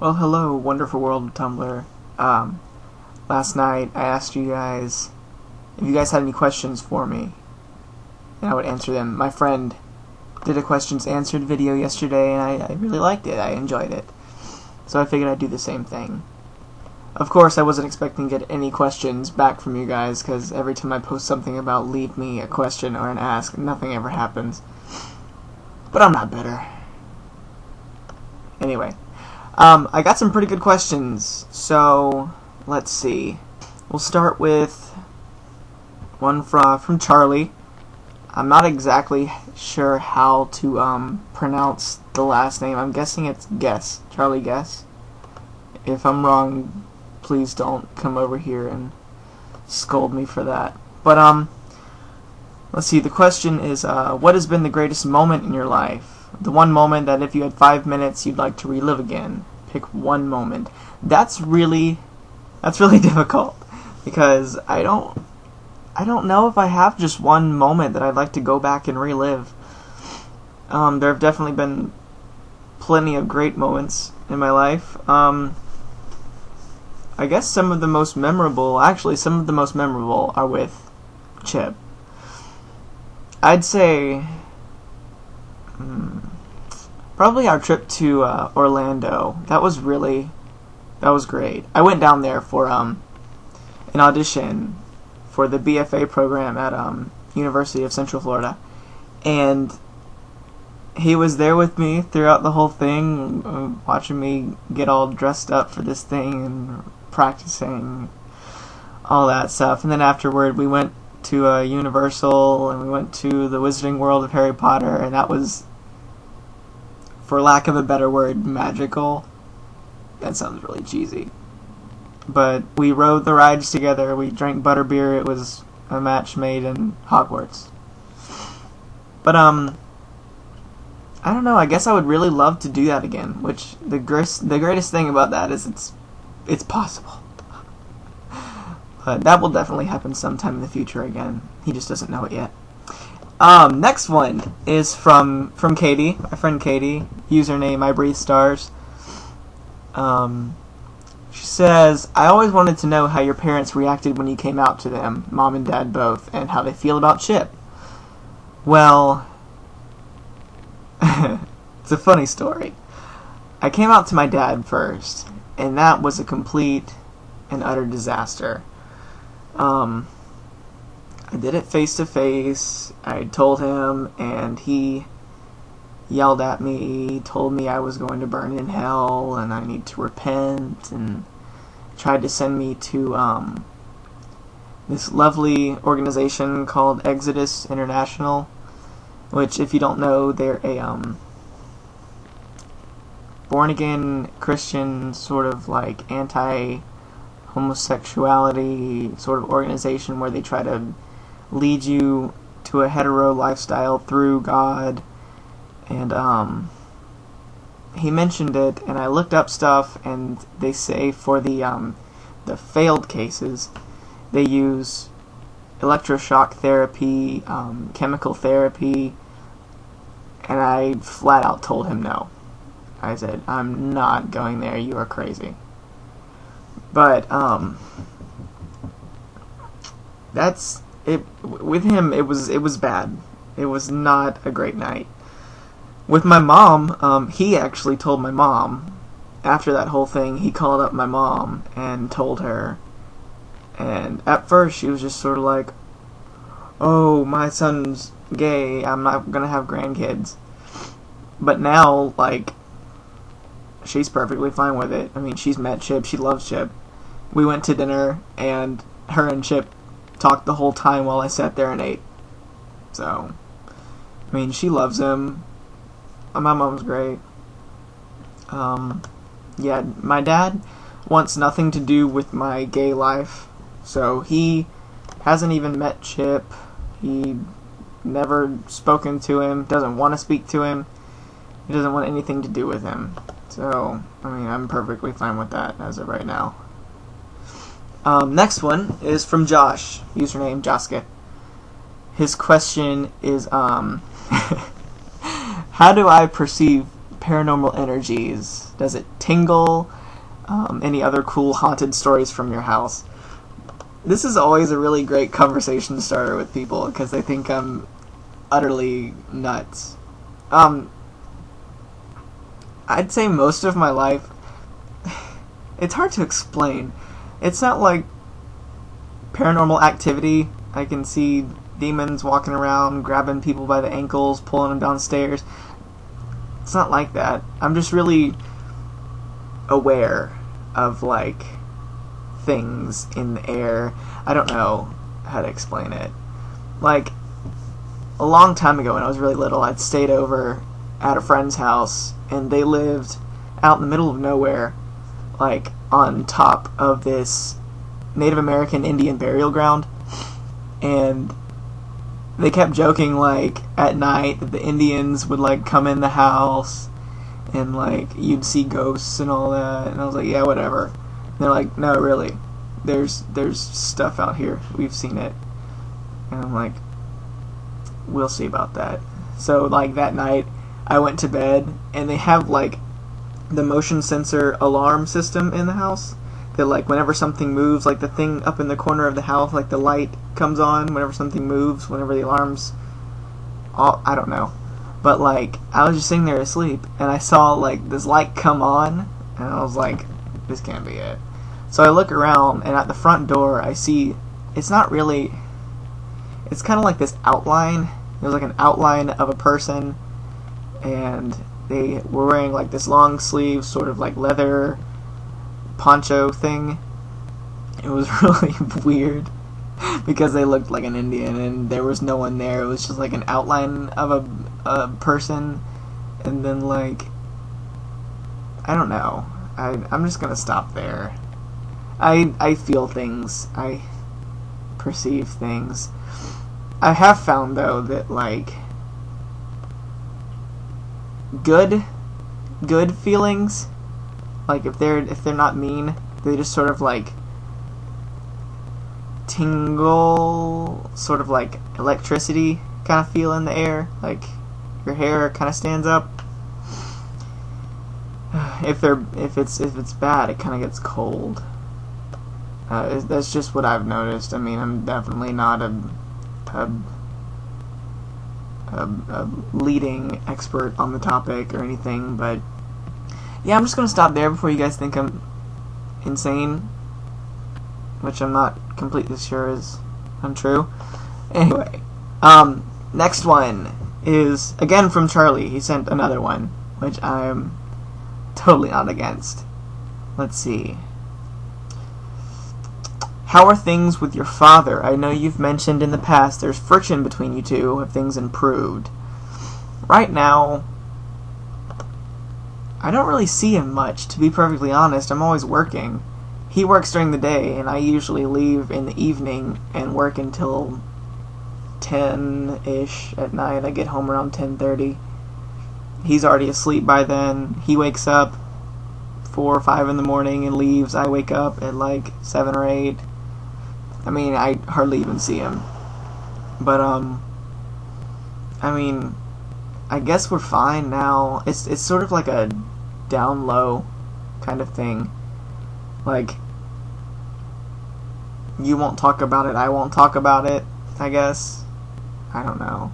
Well, hello, wonderful world of Tumblr. Last night I asked you guys if you guys had any questions for me, and I would answer them. My friend did a questions answered video yesterday, and I really liked it. I enjoyed it. So I figured I'd do the same thing. Of course, I wasn't expecting to get any questions back from you guys, because every time I post something about leave me a question or an ask, nothing ever happens. But I'm not bitter. Anyway. I got some pretty good questions, so let's see. We'll start with one from Charlie. I'm not exactly sure how to pronounce the last name. I'm guessing it's Guess. Charlie Guess. If I'm wrong, please don't come over here and scold me for that. But let's see. The question is, what has been the greatest moment in your life? The one moment that if you had 5 minutes you'd like to relive again. Pick one moment. That's really difficult, because I don't know if I have just one moment that I'd like to go back and relive. There have definitely been plenty of great moments in my life. I guess some of the most memorable are with Chip. I'd say probably our trip to Orlando. That was great. I went down there for an audition for the BFA program at University of Central Florida, and he was there with me throughout the whole thing, watching me get all dressed up for this thing and practicing all that stuff. And then afterward we went to Universal, and we went to the Wizarding World of Harry Potter, and that was, for lack of a better word, magical. That sounds really cheesy. But we rode the rides together, we drank butterbeer, it was a match made in Hogwarts. But I don't know, I guess I would really love to do that again, which the greatest thing about that is it's possible. But that will definitely happen sometime in the future again. He just doesn't know it yet. Next one is from Katie, my friend Katie, username ibreathestars. She says, I always wanted to know how your parents reacted when you came out to them, mom and dad both, and how they feel about Chip. Well, it's a funny story. I came out to my dad first, and that was a complete and utter disaster. I did it face to face. I told him, and he yelled at me, told me I was going to burn in hell, and I need to repent, and tried to send me to this lovely organization called Exodus International, which, if you don't know, they're a born-again Christian sort of like anti-homosexuality sort of organization where they try to lead you to a hetero lifestyle through God. And he mentioned it, and I looked up stuff, and they say for the failed cases, they use electroshock therapy, chemical therapy, and I flat out told him no. I said, I'm not going there, you are crazy. But that's it. With him, it was bad. It was not a great night. With my mom, he actually told my mom, after that whole thing, he called up my mom and told her, and at first she was just sort of like, oh, my son's gay, I'm not gonna have grandkids. But now, like, she's perfectly fine with it. I mean, she's met Chip, she loves Chip. We went to dinner, and her and Chip talked the whole time while I sat there and ate. So, I mean, she loves him. My mom's great. Yeah, my dad wants nothing to do with my gay life, so he hasn't even met Chip. He never spoken to him, doesn't want to speak to him. He doesn't want anything to do with him. So, I mean, I'm perfectly fine with that as of right now. Next one is from Josh, username josketh. His question is, how do I perceive paranormal energies? Does it tingle? Any other cool haunted stories from your house? This is always a really great conversation starter with people because they think I'm utterly nuts. I'd say most of my life, it's hard to explain. It's not like paranormal activity. I can see demons walking around, grabbing people by the ankles, pulling them downstairs. It's not like that. I'm just really aware of, like, things in the air. I don't know how to explain it. Like, a long time ago when I was really little, I'd stayed over at a friend's house, and they lived out in the middle of nowhere, like, on top of this Native American Indian burial ground. And they kept joking, like, at night that the Indians would, like, come in the house and, like, you'd see ghosts and all that. And I was like, yeah, whatever. And they're like, no, really, there's stuff out here. We've seen it. And I'm like, we'll see about that. So, like, that night I went to bed, and they have, like, the motion sensor alarm system in the house that, like, whenever something moves, like, the thing up in the corner of the house, like, the light comes on whenever something moves, whenever the alarm's off. I don't know. But, like, I was just sitting there asleep, and I saw, like, this light come on, and I was like, this can't be it. So I look around, and at the front door, I see, it's not really, it's kind of like this outline. There's, like, an outline of a person, and they were wearing, like, this long sleeve, sort of, like, leather poncho thing. It was really weird because they looked like an Indian and there was no one there. It was just like an outline of a person, and then, like, I don't know. I'm just gonna stop there. I feel things. I perceive things. I have found, though, that, like, good feelings, like, if they're not mean, they just sort of, like, tingle, sort of like electricity kind of feel in the air, like your hair kind of stands up. If it's bad, it kind of gets cold. That's just what I've noticed. I mean, I'm definitely not a leading expert on the topic or anything, but yeah, I'm just gonna stop there before you guys think I'm insane, which I'm not completely sure is untrue. Anyway, next one is again from Charlie. He sent another one, which I'm totally not against. Let's see. How are things with your father? I know you've mentioned in the past there's friction between you two. Have things improved? Right now, I don't really see him much, to be perfectly honest. I'm always working. He works during the day, and I usually leave in the evening and work until 10-ish at night. I get home around 10:30. He's already asleep by then. He wakes up 4 or 5 in the morning and leaves. I wake up at like 7 or 8. I mean, I hardly even see him. But, I mean, I guess we're fine now. It's sort of like a down low kind of thing. Like, you won't talk about it, I won't talk about it, I guess. I don't know.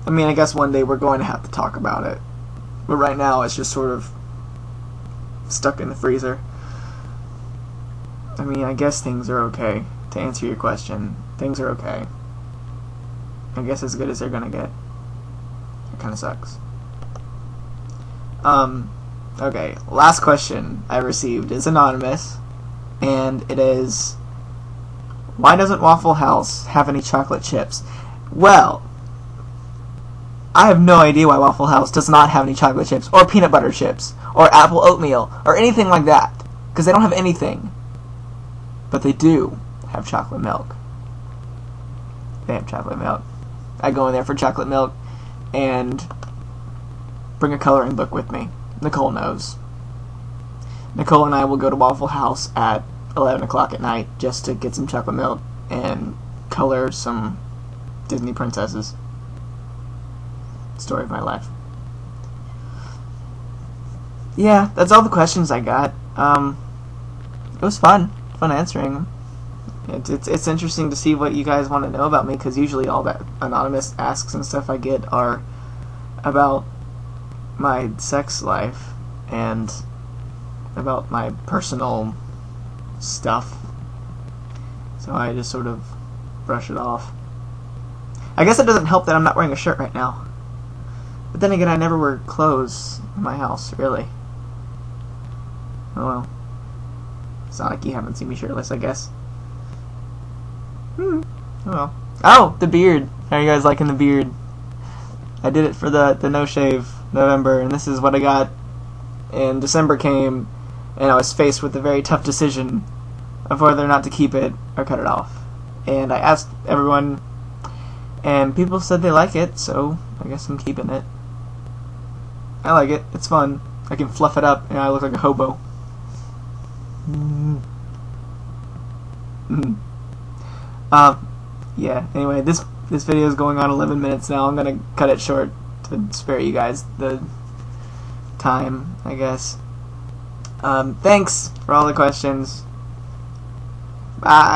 I mean, I guess one day we're going to have to talk about it. But right now, it's just sort of stuck in the freezer. I mean, I guess things are okay. To answer your question, things are okay. I guess as good as they're gonna get. It kinda sucks. Okay, last question I received is anonymous, and it is, why doesn't Waffle House have any chocolate chips? Well, I have no idea why Waffle House does not have any chocolate chips, or peanut butter chips, or apple oatmeal, or anything like that, because they don't have anything. But they do have chocolate milk. They have chocolate milk. I go in there for chocolate milk, and bring a coloring book with me. Nicole knows. Nicole and I will go to Waffle House at 11 o'clock at night just to get some chocolate milk and color some Disney princesses. Story of my life. yeah, that's all the questions I got. It was fun answering them. It's interesting to see what you guys want to know about me, because usually all that anonymous asks and stuff I get are about my sex life and about my personal stuff. So I just sort of brush it off. I guess it doesn't help that I'm not wearing a shirt right now. But then again, I never wear clothes in my house, really. Oh well. It's not like you haven't seen me shirtless, I guess. Oh well. Oh, the beard. How are you guys liking the beard? I did it for the no shave November, and this is what I got. And December came, and I was faced with a very tough decision of whether or not to keep it or cut it off. And I asked everyone, and people said they like it, so I guess I'm keeping it. I like it. It's fun. I can fluff it up, and I look like a hobo. Yeah, anyway, this video is going on 11 minutes now. I'm gonna cut it short to spare you guys the time, I guess. Thanks for all the questions. Bye.